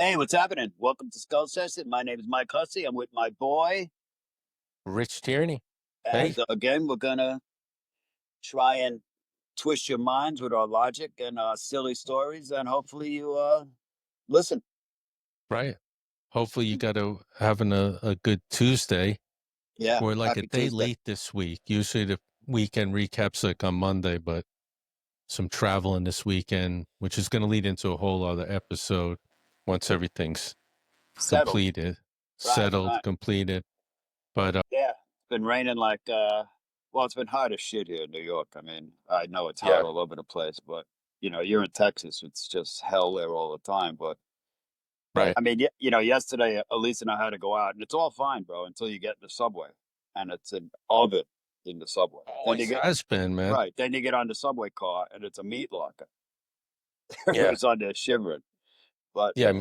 Hey, what's happening? Welcome to Skull Session. My name is Mike Hussey. I'm with my boy. Rich Tierney. And Hey, again, we're going to try and twist your minds with our logic and silly stories. And hopefully you listen. right. Hopefully you got having a good Tuesday. Yeah. We're like a Happy day Tuesday. late this week. Usually the weekend recaps like on Monday, but some traveling this weekend, which is going to lead into a whole other episode once everything's Settled. completed, Right, settled, right. completed. But Yeah. It's been raining well, it's been hot as shit here in New York. I mean, I know it's hot yeah, all over the place, but, you're in Texas. It's just hell there all the time. But right. I mean, yesterday, Elise and I had to go out, and it's all fine, bro, until you get in the subway, and it's an oven in the subway. Then you Always get has been, man. right, then you get on the subway car, and it's a meat locker. Yeah. Everybody's on there shivering, but Yeah,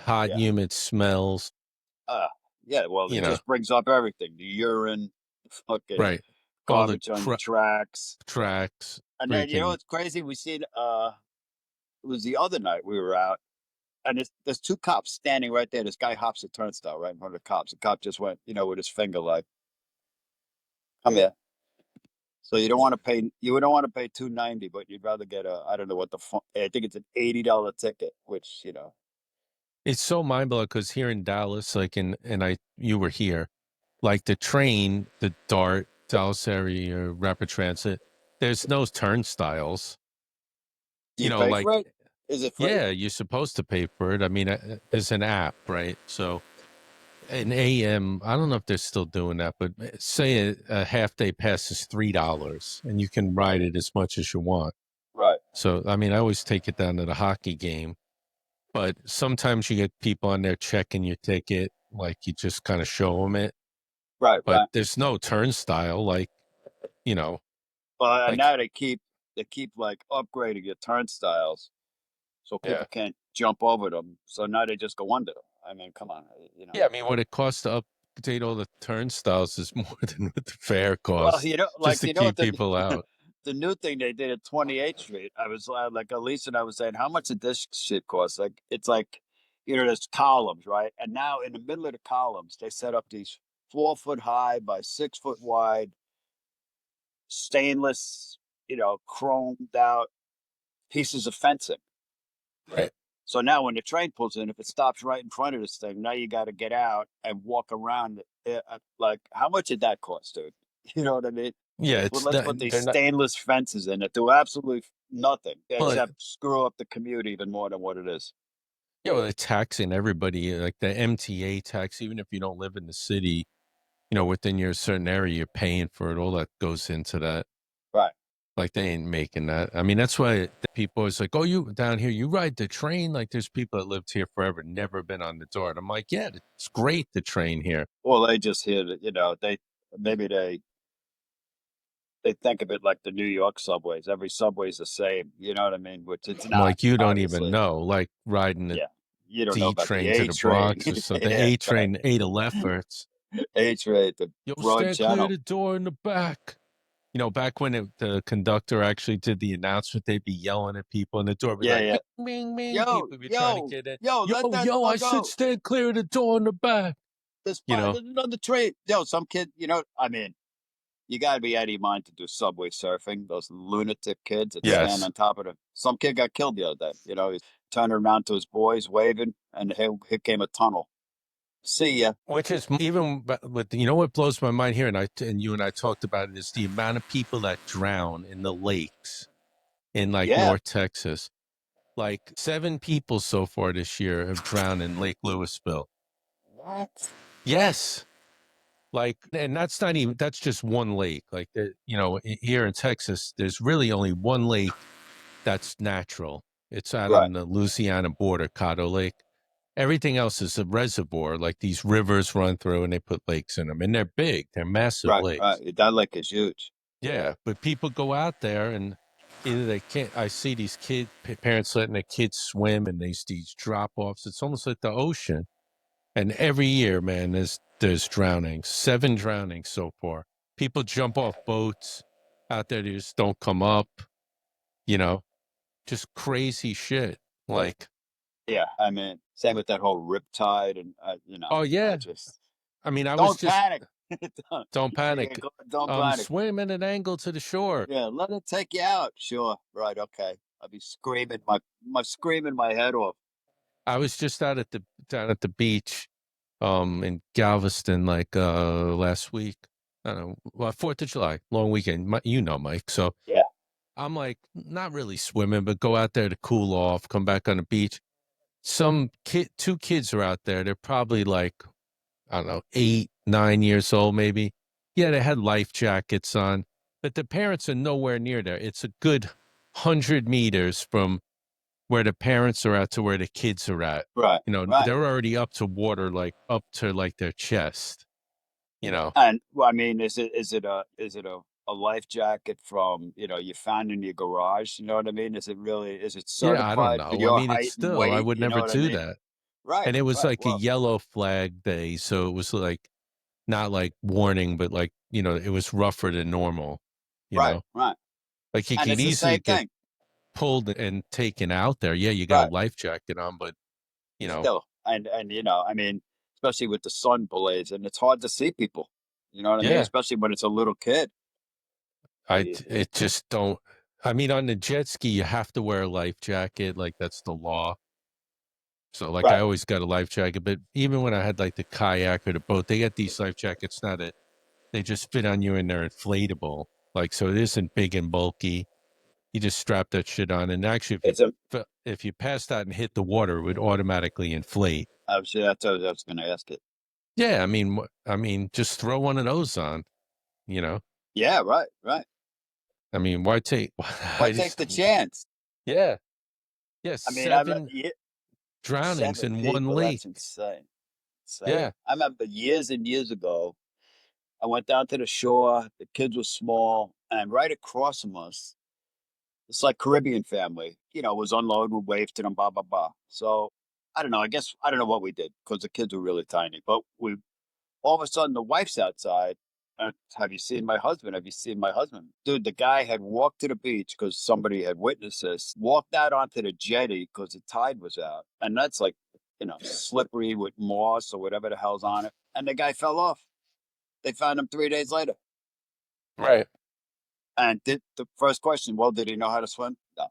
hot, yeah, humid smells, uh, yeah. Well, you it know, just brings up everything: the urine, the fucking right. All the garbage on the tracks, tracks, and then freaking, what's crazy? We seen it was the other night we were out. And there's two cops standing right there. This guy hops the turnstile right in front of the cops. The cop just went, with his finger like, "Come here." So you don't want to pay 290, but you'd rather get I don't know what I think it's an $80 ticket, which, it's so mind blowing because here in Dallas, you were here, like the train, the DART, Dallas area or Rapid Transit, there's no turnstiles. do You you know, pay for like, it? Is it free? yeah, you're supposed to pay for it. I mean, there's an app, right? So an AM, I don't know if they're still doing that, but say a half day pass is $3 and you can ride it as much as you want. Right, So, I mean, I always take it down to the hockey game. But sometimes you get people on there checking your ticket, like you just kind of show them it. right, But right. there's no turnstile, you know, Well, and like now they keep like upgrading your turnstiles so yeah, people can't jump over them. So now they just go under them. I mean, come on, yeah. I mean, what it costs to update all the turnstiles is more than what the fare Well, costs just to keep the people out. the new thing they did at 28th Street. I was like, Elise and I was saying, how much did this shit cost? Like, it's like, there's columns, right? And now in the middle of the columns, they set up these 4 foot high by 6 foot wide stainless, chromed out pieces of fencing. Right. So now when the train pulls in, if it stops right in front of this thing, now you got to get out and walk around it. Like, how much did that cost, dude? You know what I mean? Yeah, Well, it's let's not. put these They're not. stainless fences in that do absolutely nothing Well, except screw up the commute even more than what it is. yeah, well, they're taxing everybody, like the MTA tax. Even if you don't live in the city, within your certain area, you're paying for it. All that goes into that. Right. Like they ain't making that. I mean, that's why the people is like, "Oh, you down here, you ride the train." Like there's people that lived here forever, never been on the DART. I'm like, yeah, it's great the train here. Well, they just hear that, maybe they think of it like the New York subways. Every subway's the same. You know what I mean? Which it's I'm not, like, you don't even obviously. know, like riding the Yeah. You don't know D about the train to A the train. Bronx or something. The Yeah, A right. train, A to Lefferts. A train, the Yo, Broad stand clear of Channel. the door in the back. Back when the conductor actually did the announcement, they'd be yelling at people in the door, be Yeah, like, yeah. bing, bing, bing. Yo, People would be trying to yo, get in. yo, Yo, let that yo, I dog said go. stand clear of the door in the back. You know, There's another train. Yo, some kid, I mean, you got to be out of your mind to do subway surfing. Those lunatic kids that stand yes. on top of the. Some kid got killed the other day. He's turning around to his boys, waving, and here came a tunnel. See ya. Which is even with what blows my mind here, and you and I talked about it, is the amount of people that drown in the lakes in like Yeah. North Texas. Like 7 people so far this year have drowned in Lake Louisville. What? Yes, like, and that's just one lake. Like, here in Texas, there's really only one lake that's natural. It's out Right. on the Louisiana border, Caddo Lake. Everything else is a reservoir, like these rivers run through and they put lakes in them. And they're big, they're massive Right. lakes. Right. That lake is huge. Yeah. But people go out there and either they can't, I see these parents letting their kids swim and these drop offs. It's almost like the ocean. And every year, man, there's drownings, 7 drownings so far. People jump off boats out there, they just don't come up, you know, just crazy shit. Like, Yeah. I mean, Same with that whole riptide, and Oh I yeah. just I mean, I was don't just panic. don't, don't yeah, panic. don't panic. Swim at an angle to the shore. Yeah, let it take you out. Sure, right, okay. I'll be screaming screaming my head off. I was just out at the down at the beach, in Galveston, like last week. I don't know, well, 4th of July, long weekend. You know, Mike. So Yeah, I'm like not really swimming, but go out there to cool off, come back on the beach. Some kid, two kids are out there. They're probably like, I don't know, 8, 9 years old, maybe. Yeah, they had life jackets on, but the parents are nowhere near there. It's a good 100 meters from where the parents are at to where the kids are at. right, You know, right. they're already up to water, like up to like their chest, you know. And well, I mean, is it a life jacket from you found in your garage? You know what I mean? Is it Yeah, I don't certified for know. I your mean, it's height and still, I weight? would You know never what I do mean? that. Right, And it was right. like a Well, yellow flag day. So it was like, not like warning, but like, it was rougher than normal, you right, know? right. Like he And could it's the easily same get thing. pulled and taken out there. Yeah, you got a Right. life jacket on, but you know, Still, and I mean, especially with the sun blaze, and it's hard to see people. You know what I mean? yeah, Especially when it's a little kid. it just don't. I mean, on the jet ski, you have to wear a life jacket. Like that's the law. So like I Right. always got a life jacket, but even when I had like the kayak or the boat, they got these life jackets now that they just fit on you and they're inflatable. Like so it isn't big and bulky. You just strap that shit on and actually It's a. if you passed out and hit the water, it would automatically inflate. Obviously, that's what I was going to ask it. Yeah, I mean just throw one of those on, you know. Yeah. Right. Right. I mean, why take Why I take just the chance? yeah. Yeah, I mean, I met 7 drownings 7 in one people. lake. That's insane. Insane. Yeah. I remember years and years ago, I went down to the shore. The kids were small, and right across from us, it's like Caribbean family, was unloading, we waved to them, blah, blah, blah. So I don't know. I guess I don't know what we did because the kids were really tiny. But we all of a sudden the wife's outside. Have you seen my husband? Have you seen my husband? Dude, the guy had walked to the beach because somebody had witnessed this, walked out onto the jetty because the tide was out. And that's like, slippery with moss or whatever the hell's on it. And the guy fell off. They found him 3 days later. Right. And did the first question, well, did he know how to swim? No.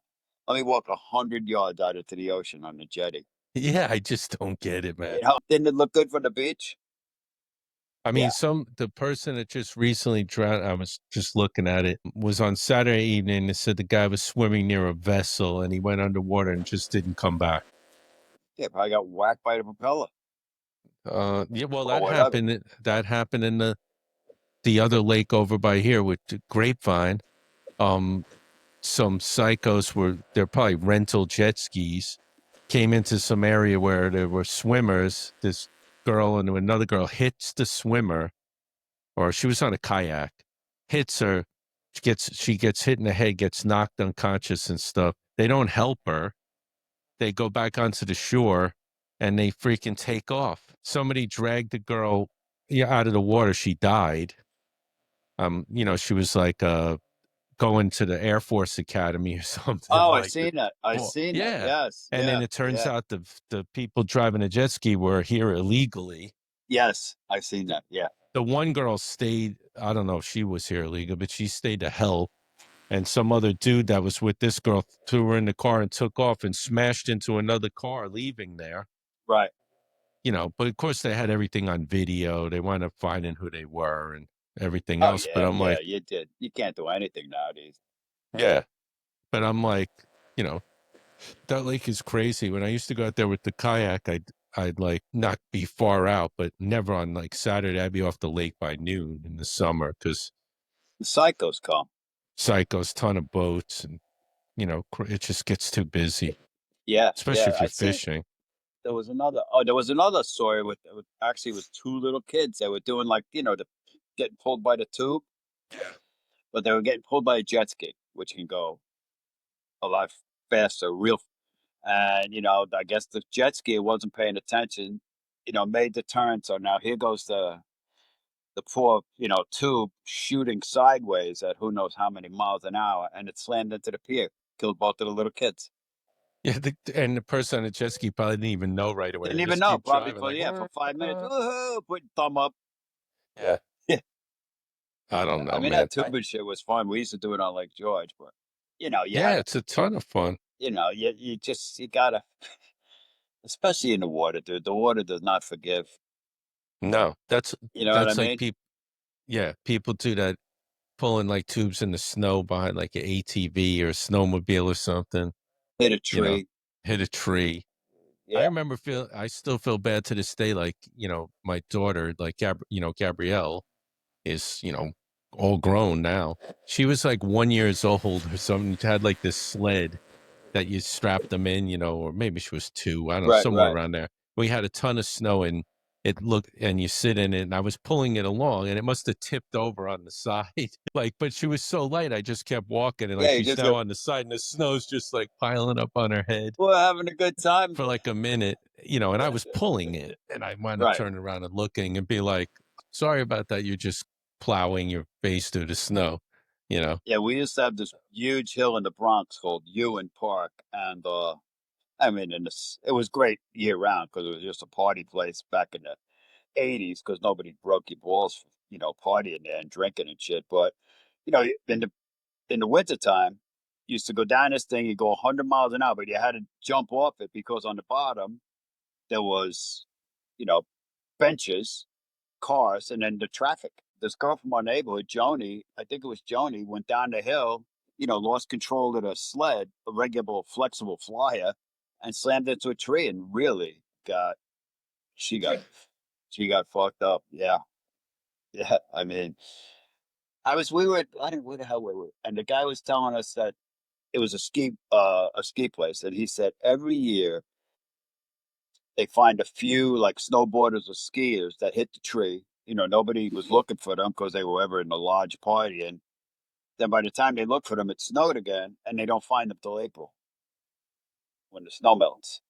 Let me walk 100 yards out into the ocean on the jetty. Yeah, I just don't get it, man. Didn't it look good from the beach? I mean, Yeah. the person that just recently drowned, I was just looking at it, was on Saturday evening. They said the guy was swimming near a vessel and he went underwater and just didn't come back. Yeah, probably got whacked by the propeller Yeah, well, or whatever. that happened in the other lake over by here with the Grapevine. Um, some psychos they're probably rental jet skis, came into some area where there were swimmers. This girl and another girl hits the swimmer, or she was on a kayak, hits her, she gets hit in the head, gets knocked unconscious and stuff. They don't help her. They go back onto the shore and they freaking take off. Somebody dragged the girl, yeah, out of the water. She died. She was like going to the Air Force Academy or something Oh, I like that. seen that. I Well, seen that. yeah. Yes. And then Yeah. it turns Yeah. out the people driving a jet ski were here illegally. Yes. I seen that. Yeah. The one girl stayed, I don't know if she was here illegal, but she stayed to help. And some other dude that was with this girl threw her in the car and took off and smashed into another car leaving there. Right. But of course they had everything on video. They wound up finding who they were and everything Oh else. But yeah. I'm Yeah. like, You did. You can't do anything nowadays. yeah. But I'm like, you know, that lake is crazy. When I used to go out there with the kayak, I'd like not be far out, but never on like Saturday. I'd be off the lake by noon in the summer because The psychos come. psychos, ton of boats, and it just gets too busy, Yeah. especially Yeah. if I you're see. fishing. There was another. Oh, there was another story with actually with two little kids. They were doing like the getting pulled by the tube, but they were getting pulled by a jet ski, which can go a lot faster, real. And I guess the jet skier wasn't paying attention. Made the turn. So now here goes the poor tube shooting sideways at who knows how many miles an hour, and it slammed into the pier, killed both of the little kids. Yeah, and the person on the jet ski probably didn't even know right away. Didn't They even just know. keep Probably driving for like, yeah, for 5 minutes. Woohoo! Put thumb up. yeah. Yeah. I don't I know, mean man. that tuba shit was fun. We used to do it on Lake George, but you had Yeah, to, it's a ton of fun. you gotta, especially in the water, dude. The water does not forgive. No, You know what I that's like mean? people. Yeah, people do that pulling like tubes in the snow behind like an ATV or a snowmobile or something. Hit a You know, tree. hit a tree. I Yeah. remember I still feel bad to this day. Like, my daughter, like Gabrielle is, all grown now. She was like 1 years old or something. Had like this sled that you strapped them in, or maybe she was two. I don't know, Right. somewhere Right. around there. We had a ton of snow and and you sit in it and I was pulling it along and it must have tipped over on the side. Like, but she was so light, I just kept walking and like Yeah. You she's just now on the side and the snow's just like piling up on her head we're having a good time. for like a minute, and I was pulling it and I wound up Right. turning around and looking and be like, sorry about that. You're just plowing your face through the snow, you know? Yeah. We used to have this huge hill in the Bronx called Ewan Park, and I mean, it was great year round because it was just a party place back in the '80s because nobody broke your balls, for, partying there and drinking and shit. But in the wintertime, you used to go down this thing, you go 100 miles an hour, but you had to jump off it because on the bottom there was, you know, benches, cars, and then the traffic. This girl from our neighborhood, Joni, I think it was Joni, went down the hill, lost control of the sled, a regular flexible flyer, and slammed into a tree and really she got, she got fucked up. Yeah. Yeah. I mean, I didn't, where the hell were we? And the guy was telling us that it was a ski place, and he said every year they find a few like snowboarders or skiers that hit the tree. Nobody was looking for them because they were ever in a large party, and then by the time they look for them, it snowed again, and they don't find them till April when the snow melts.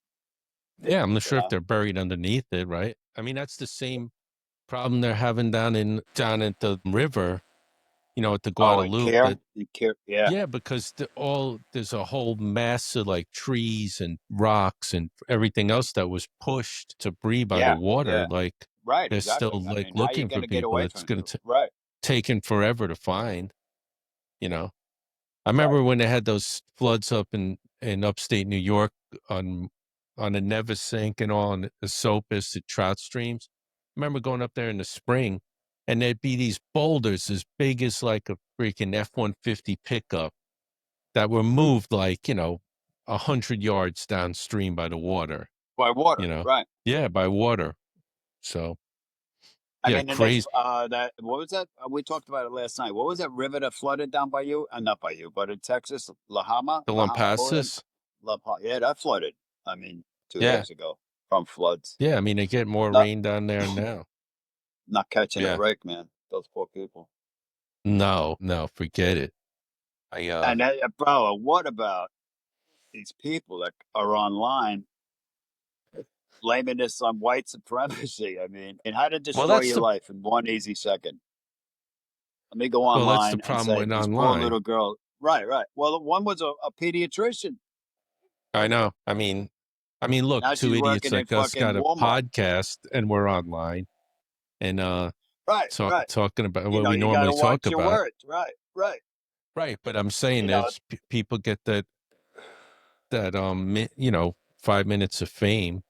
Yeah, I'm not You sure if know? they're buried underneath it, right? I mean, that's the same problem they're having down at the river, at the Oh, and Guadalupe. care, That and care, yeah, Yeah, because there's a whole mass of like trees and rocks and everything else that was pushed to breathe by the yeah, water. yeah. Like Right, they're still exactly. I like mean, how are you looking going for to get people. away It's from going it? to Right, taken forever to find. You know, I right. remember when they had those floods up in upstate New York on on the Neversink and all, and the Sopus, the trout streams. I remember going up there in the spring, and there'd be these boulders as big as like a freaking F-150 pickup that were moved like 100 yards downstream by the water. By You water, know, right. yeah, by water. So I yeah, mean, and they crazy. that what was that? We talked about it last night. What was that river that flooded down by you? Not by you, but in Texas, The Lahama. What was it? Lampasas. Yeah, that flooded. I mean, two Yeah, days ago from floods. yeah. I mean, they get more Not rain down there now. not catching a Yeah. break, man. Those poor people. No, no, forget it. I And bro, what about these people that are online blaming this on white supremacy? I mean, and how to well, destroy your life in one easy second. Let me go that's the online and problem say with this poor online. little girl. Right, right. Well, one was a pediatrician. I know. I mean, look, Now two she's idiots working in like us fucking got a Walmart. podcast and we're online and Right, right. talking about what we You got to normally talk watch your about. words. Right, right. Right, but I'm saying You know, is people get that 5 minutes of fame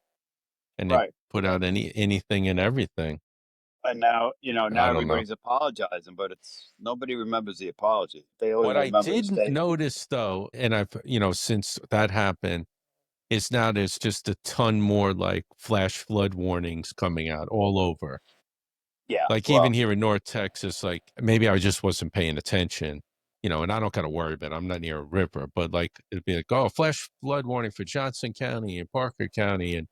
and they right. put out anything and everything. And now, I now don't know. everybody's apologizing, but it's nobody remembers the apology. They always What I remember the did statement. notice though, and I've since that happened, is now there's just a ton more like flash flood warnings coming out all over. Yeah. Like even Well, here in North Texas, like maybe I just wasn't paying attention, and I don't kind of worry about it. I'm not near a river, but like it'd be like, oh, flash flood warning for Johnson County and Parker County. And,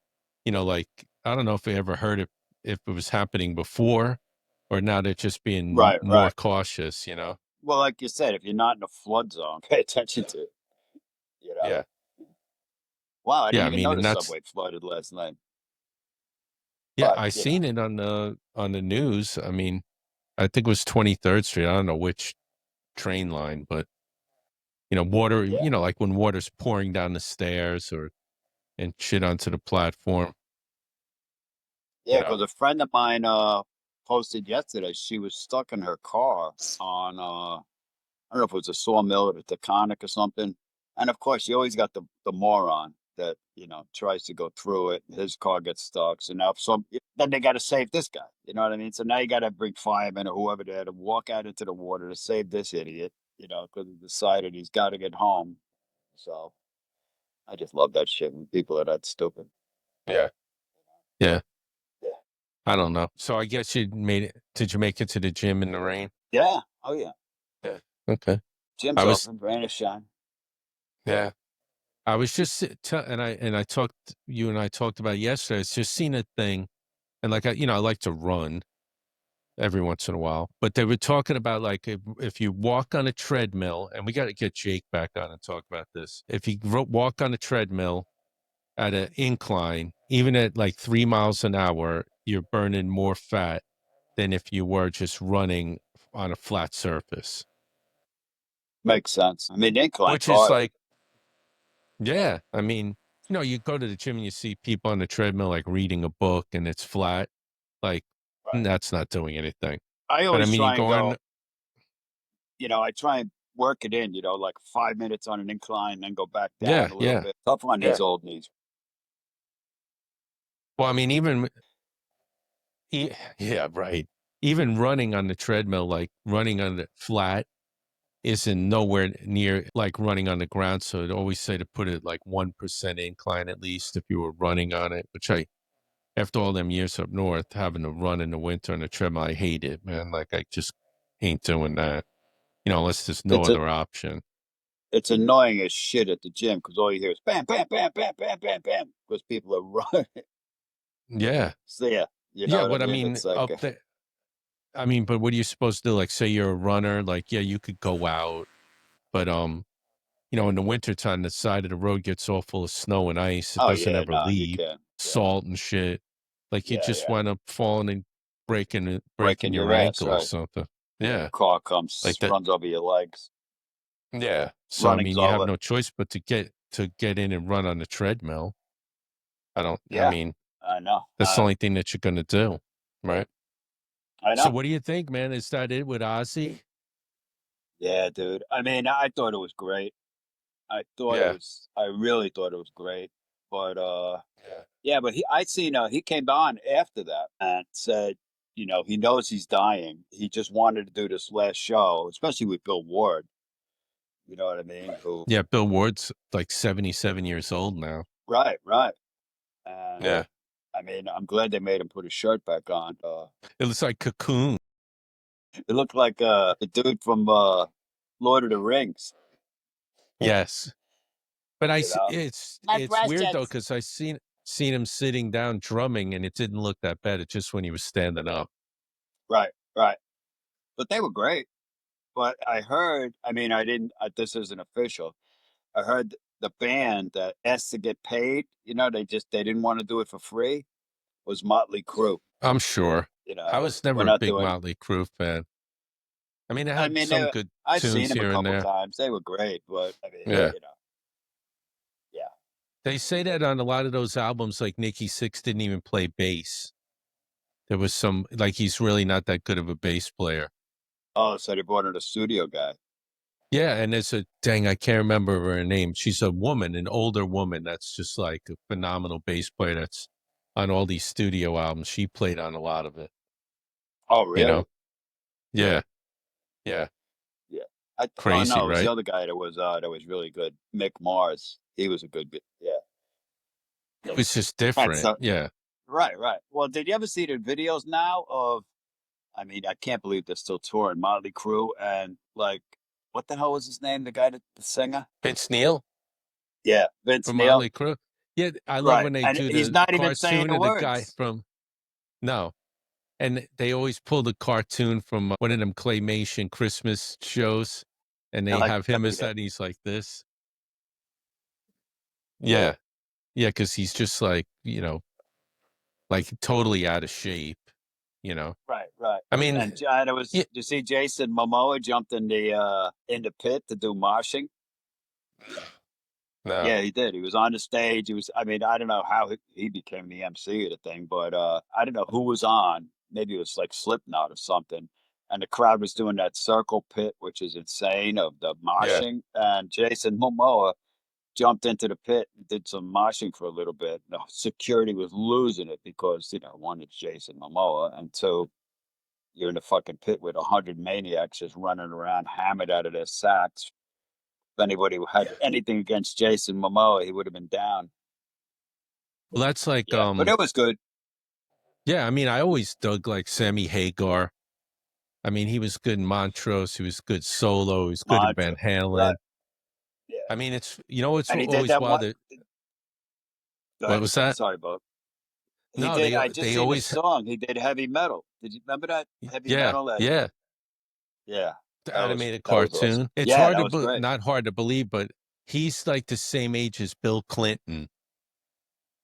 like, I don't know if we ever heard it, if it was happening before or now they're just being right, more right. cautious. Well, like you said, if you're not in a flood zone, pay attention to it. You know. Yeah. Wow, I Yeah. didn't I even mean, know the and that's, subway flooded last night. yeah, But I seen it on the news. I mean, I think it was 23rd Street. I don't know which train line, but water, Yeah. like when water's pouring down the stairs or and shit onto the platform, you Yeah, know. because a friend of mine posted yesterday she was stuck in her car on I don't know if it was a sawmill or a Taconic or something. And of course, you always got the moron that tries to go through it. His car gets stuck. So now, then they got to save this guy. You know what I mean? So now you got to bring firemen or whoever there to walk out into the water to save this idiot. Because he decided he's got to get home. So I just love that shit when people are that stupid. Yeah. Yeah. Yeah. I don't know. So I guess you made it. Did you make it to the gym in the rain? Yeah. Oh yeah. Yeah. Okay. Jim's I was, open, rain or shine. yeah. I was just, and I talked, you and I talked about it yesterday. It's just seen a thing. And like, I like to run every once in a while, but they were talking about like if you walk on a treadmill, and we got to get Jake back on and talk about this. If you walk on a treadmill at an incline, even at like 3 miles an hour, you're burning more fat than if you were just running on a flat surface. Makes sense. I mean, the incline's Which is hard. like, yeah, I mean, you go to the gym and you see people on the treadmill like reading a book and it's flat. Like, Right. that's not doing anything. I But I always mean, you try and go on, go. I try and work it in, like 5 minutes on an incline, then go back yeah, down a little yeah, bit. Tough on yeah. these old knees. Well, I mean, yeah, right. Even running on the treadmill, like running on the flat, isn't nowhere near like running on the ground. So I'd always say to put it like 1% incline at least if you were running on it, which after all them years up north, having to run in the winter on the treadmill, I hate it, man. Like I just ain't doing that, unless there's no It's a other option. it's annoying as shit at the gym because all you hear is bam, bam, bam, bam, bam, bam, bam because people are running. Yeah. So yeah, you know Yeah. what I What I mean? mean, It's like up there, I mean, but what are you supposed to do? Like, say you're a runner, like, yeah, you could go out, but, in the wintertime, the side of the road gets all full of snow and ice. It oh doesn't yeah, ever no, you leave, can't. Yeah, salt and shit. Like you yeah, just yeah. wind up falling and breaking Breaking your your ass, ankle or right? something. Yeah, Yeah. car comes, Like that. runs over your legs. Yeah. So I Running's mean, you have over. no choice but to get in and run on the treadmill. I Yeah, mean, I know. that's the only thing that you're gonna do. Right. I So know. what do you think, man? Is that it with Ozzy? Yeah, dude. I mean, I thought it was great. Yeah. I really thought it was great. But Yeah. yeah, but I seen he came on after that and said, he knows he's dying. He just wanted to do this last show, especially with Bill Ward. You know what I mean? Who Yeah. Bill Ward's like 77 years old now. right, right. And Yeah. I mean, I'm glad they made him put his shirt back on. It looks like Cocoon. It looked like the dude from Lord of the Rings, Yes. But you know. My it's weird though precious. because I seen him sitting down drumming and it didn't look that bad. It's just when he was standing up. Right, right. But they were great. But I heard, I mean, I didn't, this isn't official. I heard the band that asked to get paid, they didn't want to do it for free was Motley Crue. I'm sure. I was We're never a not big doing, Motley Crue fan. I mean, it I had mean, some good I've seen tunes them a here and couple there. times. They were great, but I mean, Yeah. yeah. They say that on a lot of those albums, like Nikki Sixx didn't even play bass. There was some, like, he's really not that good of a bass player. Oh, so they brought in a studio guy. Yeah. And there's dang, I can't remember her name. She's a woman, an older woman that's just like a phenomenal bass player that's on all these studio albums. She played on a lot of it, Oh, you know? really? Yeah. Yeah. Yeah. Oh Crazy, no, it was the right? other guy that was really good. Mick Mars. He was a good bit. Yeah. It was just Right. different. So Yeah. right, right. Well, did you ever see the videos now of? I mean, I can't believe they're still touring Motley Crue and like, what the hell was his name? The singer? Vince Neil Yeah, Vince from Neil. Motley Crue. Yeah. I love Right, when they and do he's the not even saying cartoon the of the guy words. from, no. And they always pull the cartoon from one of them claymation Christmas shows, and I they like have that. him as Yeah, that, and he's like this. yeah. Yeah. Yeah, because he's just like, like totally out of shape, you know? Right, right. I mean, And it was. yeah, Did you see Jason Momoa jumped in the pit to do moshing? No. Yeah, he did. He was on the stage. He was, I mean, I don't know how he became the MC of the thing, but I don't know who was on. Maybe it was like Slipknot or something. And the crowd was doing that circle pit, which is insane, of the Yeah. moshing. And Jason Momoa jumped into the pit and did some moshing for a little bit. The security was losing it because, one, it's Jason Momoa, and two, you're in the fucking pit with 100 maniacs just running around hammered out of their sacks. If anybody had Yeah. anything against Jason Momoa, he would have been down. Well, that's like, Yeah, but it was good. yeah, I mean, I always dug like Sammy Hagar. I mean, he was good in Montrose. He was good solo. He was good in Van Mantra, right? Halen. Yeah, I mean, it's and he did always that wild one. that, Go what ahead. was that? Sorry, Bob. He No, did. I just they seen the always, song. He did heavy metal. Did you remember that heavy yeah, metal? That yeah. yeah, The that was animated that was awesome. cartoon. It's Yeah, hard that to, was great. not hard to believe, but he's like the same age as Bill Clinton,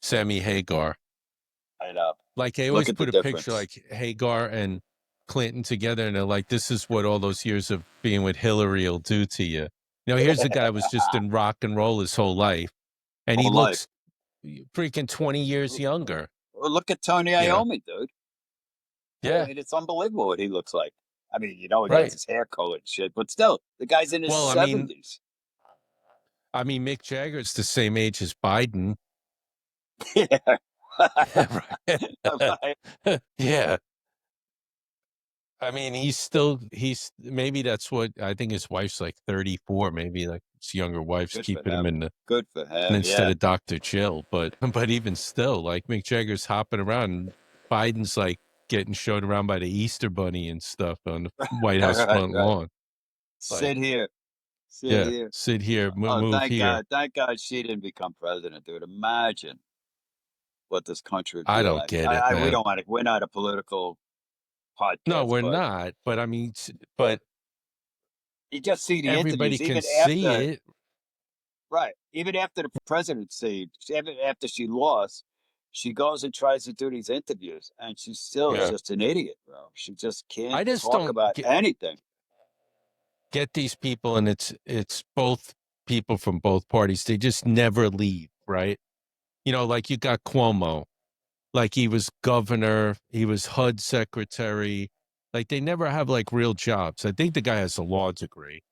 Sammy Hagar. I know. Like they Look always at the put a picture difference. like Hagar and Clinton together, and they're like, "This is what all those years of being with Hillary will do to you." Here's a guy who was just in rock and roll his whole life, and he Whole life. looks freaking 20 years younger. Well, look at Tony You know? Iommi, dude. I Yeah, mean, it's unbelievable what he looks like. I mean, he has right. his hair color and shit, but still, the guy's in his Well, seventies. Mick Jagger's the same age as Biden. Yeah. Right. Right. Yeah. I mean, he's maybe that's what I think his wife's like 34, maybe like his younger wife's Good for keeping him him. in the Good for him. instead Yeah. of Dr. Chill. But but even still, like Mick Jagger's hopping around and Biden's like getting showed around by the Easter bunny and stuff on the White House Right, front right. lawn. Like, Sit here. Sit yeah, here. sit here, Oh, move thank here. God. Thank God she didn't become president, dude. Imagine what this country would I be don't like. get it, We man. don't want to, we're not a political No, podcast, we're but not. But but you just see the everybody interviews, can even see after, it. right, even after the presidency, even after she lost, she goes and tries to do these interviews, and she still is Yeah. just an idiot, bro. She just can't I just talk don't about anything. get these people, and it's both people from both parties. They just never leave, right? Like you got Cuomo, like he was governor, he was HUD secretary. Like they never have like real jobs. I think the guy has a law degree.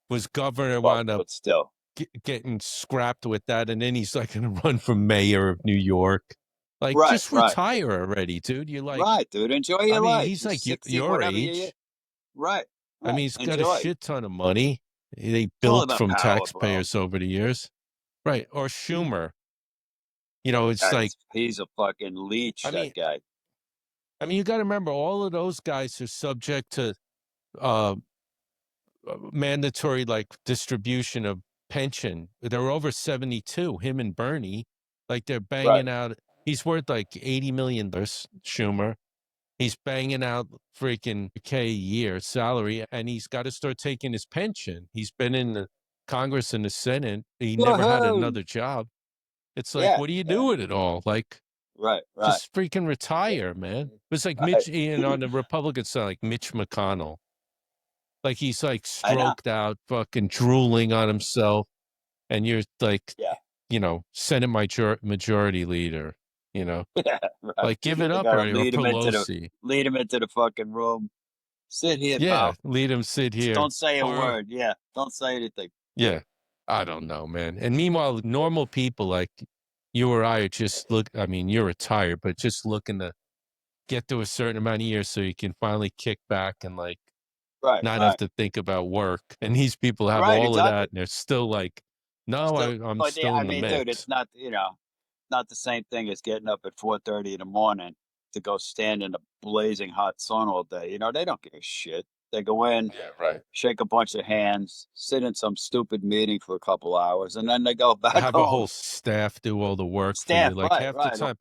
Was governor, But wound up but still, getting scrapped with that, and then he's like going to run for mayor of New York. Like, right, just right, retire already, dude. You're like, right, dude. Enjoy I your mean, life. he's You're like 60, your whatever you. age. Right, I mean, right. he's got a Enjoy. shit ton of money they It's all built about from power, bro. taxpayers over the years. Right. Or Schumer. It's like, He's a fucking leech, I that mean, guy. you got to remember all of those guys are subject to uh, mandatory like distribution of pension. They're over 72, him and Bernie. Like they're Right. banging out, he's worth like $80 million, Schumer. He's banging out freaking K a year salary, and he's got to start taking his pension. He's been in the Congress and the Senate. He never had Woohoo! another job. It's like, Yeah, what do you yeah. do with it all? Like, Right, right, just freaking retire, man. It's like right. Mitch, Ian on the Republican side, like Mitch McConnell. Like he's like I know. stroked out, fucking drooling on himself, and you're like, Yeah, Senate majority leader, you know, yeah, right. like give it They up gotta already, or Pelosi. lead him into the fucking room. Sit here, Yeah, pal. lead him sit Just here, don't say a or word. Yeah, don't say anything. yeah, I don't know, man. And meanwhile, normal people like you or I are just look. I mean, you're retired, but just looking to get to a certain amount of years so you can finally kick back and like Right, not have right, to think about work. And these people have right. all of Exactly. that, and they're still like, no, Still, I'm but yeah, still I in the mean, dude, it's mix. not not the same thing as getting up at 4:30 in the morning to go stand in the blazing hot sun all day. They don't give a shit. They go in, Yeah, right. shake a bunch of hands, sit in some stupid meeting for a couple hours, and then they go back Have a home. whole staff do all the work for you. Staff, Like right, half the right. time,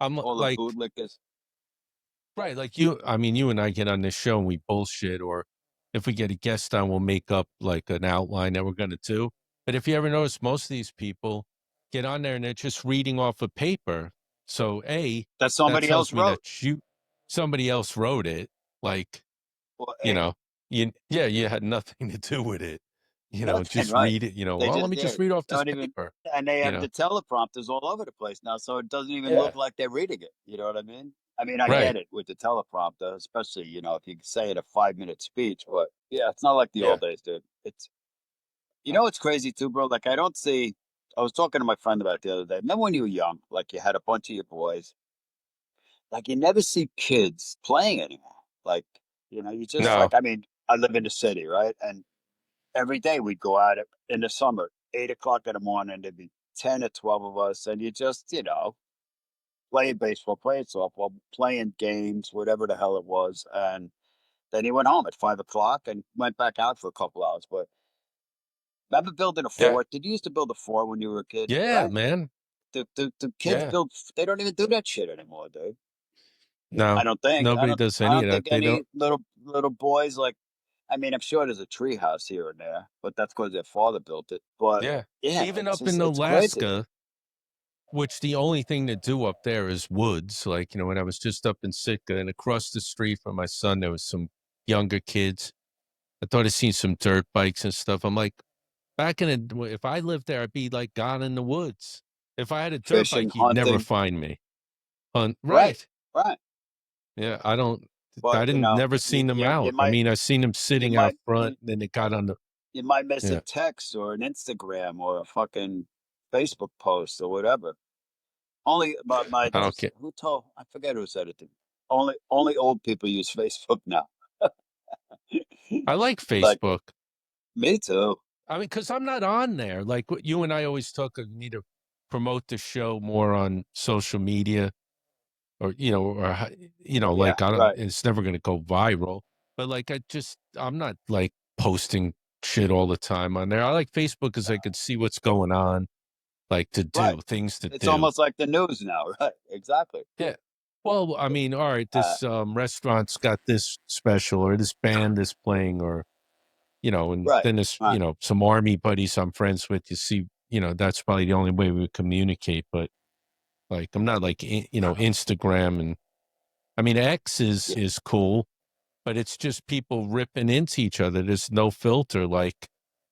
I'm All the like, bootlickers. right, like you. I mean, you and I get on this show and we bullshit, or if we get a guest on, we'll make up like an outline that we're going to do. But if you ever notice, most of these people get on there and they're just reading off a paper. So That that somebody else tells me wrote. that somebody else wrote it. Like, Well, you know, you had nothing to do with it. Nothing, just right? read it, They well, let just me yeah, just read off this don't even, paper, and they you have know? the teleprompters all over the place now, so it doesn't even Yeah. look like they're reading it. You know what I mean? I mean, I Right. get it with the teleprompter, especially if you say it a 5 minute speech, but yeah, it's not like the Yeah. old days, dude. It's what's crazy too, bro. Like I don't see. I was talking to my friend about it the other day. Remember when you were young, like you had a bunch of your boys, like you never see kids playing anymore. Like you just No. like I mean, I live in the city, right? And every day we'd go out in the summer, 8 o'clock in the morning. There'd be 10 or 12 of us, and you just playing baseball, playing softball, playing games, whatever the hell it was, and then he went home at 5 o'clock and went back out for a couple hours. But remember building a Yeah. fort? Did you used to build a fort when you were a kid? Yeah, Right? man. The kids Yeah. build. They don't even do that shit anymore, dude. No. I don't think. I Nobody don't. does I any don't of that. think They don't. any little boys like. I mean, I'm sure there's a tree house here and there, but that's because their father built it. But Yeah. yeah, Even it's up just in it's crazy. Alaska, which the only thing to do up there is woods. Like, when I was just up in Sitka and across the street from my son, there was some younger kids. I thought I'd seen some dirt bikes and stuff. I'm like, if I lived there, I'd be like gone in the woods. If I had a dirt Fishing, bike, you'd never hunting, find me. right, Right. right. Yeah. But I didn't never you seen them you you out. I might mean, I seen them you sitting out might front you, and then they got on the, you might miss a yeah, text or an Instagram or a fucking Facebook post or whatever. Only but my I don't care. who told I forget who said it to me. Only old people use Facebook now. I like Like Facebook. me too. I mean, because I'm not on there. Like what you and I always talk, you need to promote the show more on social media, or Yeah, like I don't. right. It's never going to go viral. But like I'm not like posting shit all the time on there. I like Facebook because I could see what's going on, like to Right. do things to It's do. almost like the news now, right? Exactly. Yeah. Well, I mean, all right, Uh, this restaurant's got this special, or this band is playing, or and right. then there's, Right. some army buddies I'm friends with. You see, that's probably the only way we communicate. But like, I'm not like, Instagram, and I mean, X is Yeah. is cool, but it's just people ripping into each other. There's no filter. Like,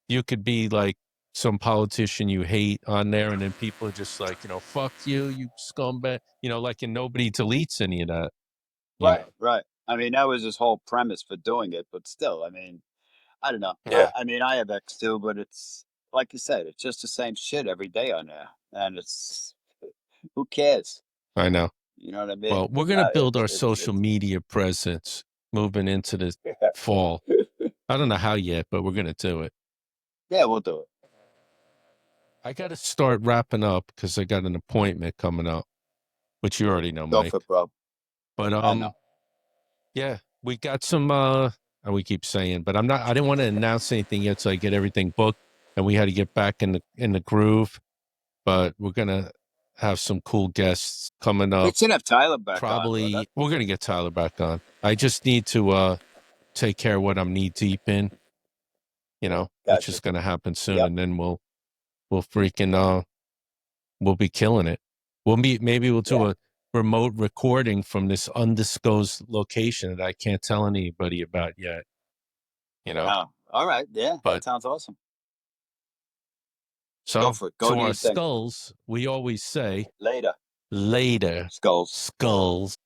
you could be like some politician you hate on there, and then people are just like, fuck you, you scumbag, like, and nobody deletes any of that, you Right. know. Right. I mean, that was his whole premise for doing it, but still, I mean, I don't know. Yeah, I mean, I have X too, but it's like you said, it's just the same shit every day on there, and it's who cares? I know. You know what I mean? Well, we're gonna build our social It's media presence moving into the fall. I don't know how yet, but we're gonna do it. yeah, we'll do it. I got to start wrapping up because I got an appointment coming up, which you already know, Go for Mike. it, bro. But I know. yeah, we got some. And we keep saying, but I didn't want to announce anything yet, so I get everything booked, and we had to get back in the groove. But we're gonna have some cool guests coming We up. should have Tyler back on, bro. Probably we're gonna get Tyler back on. I just need to take care of what I'm knee deep in, which Gotcha. is gonna happen soon, Yep. and then we'll freaking we'll be killing it. Maybe we'll do Yeah. a remote recording from this undisclosed location that I can't tell anybody about yet, you know. Oh, all right. Yeah, that But sounds awesome. Go so for it. Go to to our your thing. skulls, we always say Later. later, Skulls. skulls.